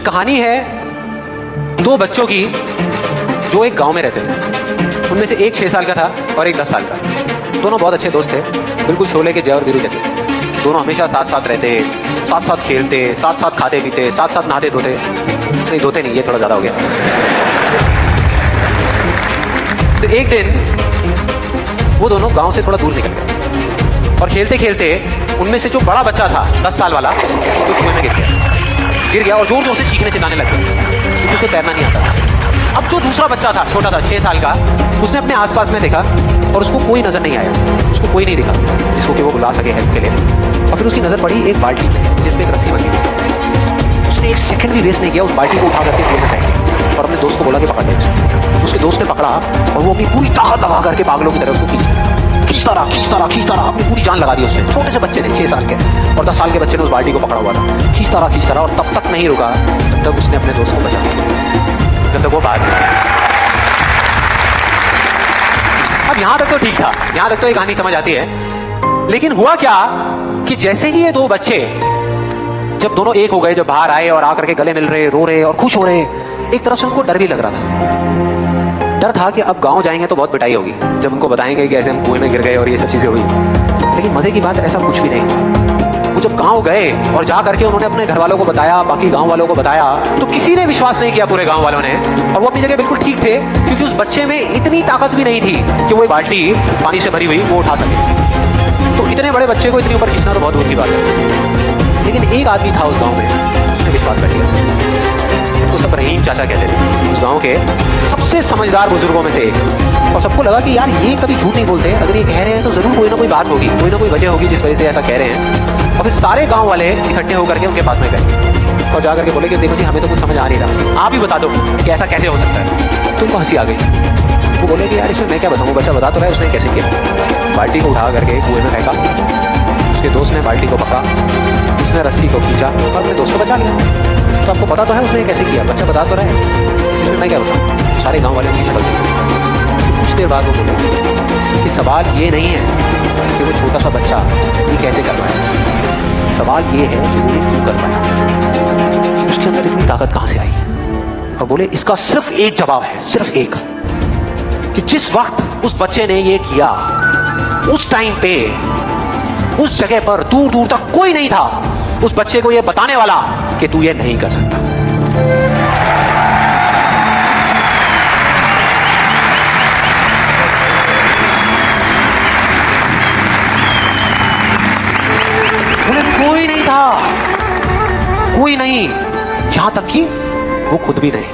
कहानी है दो बच्चों की जो एक गांव में रहते थे। उनमें से एक 6 साल का था और एक 10 साल का। दोनों बहुत अच्छे दोस्त थे, बिल्कुल शोले के जय और वीरू जैसे। दोनों हमेशा साथ साथ रहते, साथ साथ खेलते, साथ साथ खाते पीते, साथ साथ नहाते धोते। नहीं धोते नहीं, ये थोड़ा ज्यादा हो गया। तो एक दिन वो दोनों गांव से थोड़ा दूर निकल गए और खेलते खेलते उनमें से जो बड़ा बच्चा था 10 साल वाला, तो कुएं में गिर गया और जोर जोर से चीखने चिल्लाने लग गया क्योंकि उसको तैरना नहीं आता था। अब जो दूसरा बच्चा था, छोटा था, 6 साल का, उसने अपने आसपास में देखा और उसको कोई नजर नहीं आया, उसको कोई नहीं दिखा जिसको कि वो बुला सके हेल्प के लिए। और फिर उसकी नजर पड़ी एक बाल्टी पे जिसपे एक रस्सी बंधी थी। उसने एक सेकंड भी वेस्ट नहीं किया, उस बाल्टी को उठा करके कुएं में फेंक दी और अपने दोस्त को बोला कि पकड़ ले। उसके दोस्त ने पकड़ा और वो अपनी पूरी ताकत लगा करके पागलों की तरह उसको खींचता रहा। अपनी पूरी जान लगा दी उसने। छोटे से बच्चे ने 6 साल के और 10 साल के बच्चे ने उस बाल्टी को पकड़ा हुआ था। खींचता रहा और तब तक नहीं रुका जब तक उसने अपने दोस्त को बचा लिया, जब तक वो बाहर निकला। अब यहां तक तो ठीक था, यहां तक तो एक कहानी समझ आती है। लेकिन हुआ क्या कि जैसे ही ये दो बच्चे जब दोनों एक हो गए, जब बाहर आए और आकर के गले मिल रहे, रो रहे और खुश हो रहे, एक तरफ से उनको डर भी लग रहा था। डर था कि अब गांव जाएंगे तो बहुत पिटाई होगी जब उनको बताएंगे कि ऐसे हम कुएं में गिर गए और ये सब चीजें हुई। लेकिन मजे की बात ऐसा कुछ भी नहीं। वो जब गांव गए और जा करके उन्होंने अपने घर वालों को बताया, बाकी गांव वालों को बताया, तो किसी ने विश्वास नहीं किया, पूरे गांव वालों ने। और वो अपनी जगह बिल्कुल ठीक थे क्योंकि उस बच्चे में इतनी ताकत भी नहीं थी कि वो बाल्टी पानी से भरी हुई वो उठा सके। तो इतने बड़े बच्चे को इतनी ऊपर खींचना तो बहुत दूर की बात है। लेकिन एक आदमी था उस गाँव में, उसने विश्वास कर लिया। तो सब रहीम चाचा कहते थे, उस गांव के सबसे समझदार बुजुर्गों में से एक। और सबको लगा कि यार ये कभी झूठ नहीं बोलते, अगर ये कह रहे हैं तो जरूर कोई ना कोई बात होगी, कोई ना कोई वजह होगी जिस वजह से ऐसा कह रहे हैं। और फिर सारे गांव वाले इकट्ठे होकर के उनके पास में गए और जाकर के बोले कि देखो जी, हमें तो कुछ समझ आ नहीं रहा, आप ही बता दो कि ऐसा कैसे हो सकता है। तो उनको हंसी आ गई। वो बोले कि यार इसमें मैं क्या बताऊँ, बच्चा बता तो रहा है उसने कैसे किया। बाल्टी को उठा करके कुएं में फेंका, उसके दोस्त ने बाल्टी को पकड़ा, उसने रस्सी को खींचा और अपने दोस्त को बचा लिया। तो आपको पता तो है उसने कैसे किया, बच्चा बता तो रहा है, इसमें मैं क्या बताऊँ। सारे गांव वाले उनकी शक्ल देखी। कुछ देर बाद वो बोले कि सवाल ये नहीं है कि वो छोटा सा बच्चा ये कैसे कर पाया, सवाल ये है कि वो ये क्यों कर पाया, उसके अंदर इतनी ताकत कहाँ से आई। और बोले इसका सिर्फ एक जवाब है, सिर्फ एक, कि जिस वक्त उस बच्चे ने ये किया, उस टाइम पे उस जगह पर दूर दूर तक कोई नहीं था उस बच्चे को ये बताने वाला कि तू ये नहीं कर सकता। बोले कोई नहीं था, कोई नहीं, यहां तक कि वो खुद भी नहीं।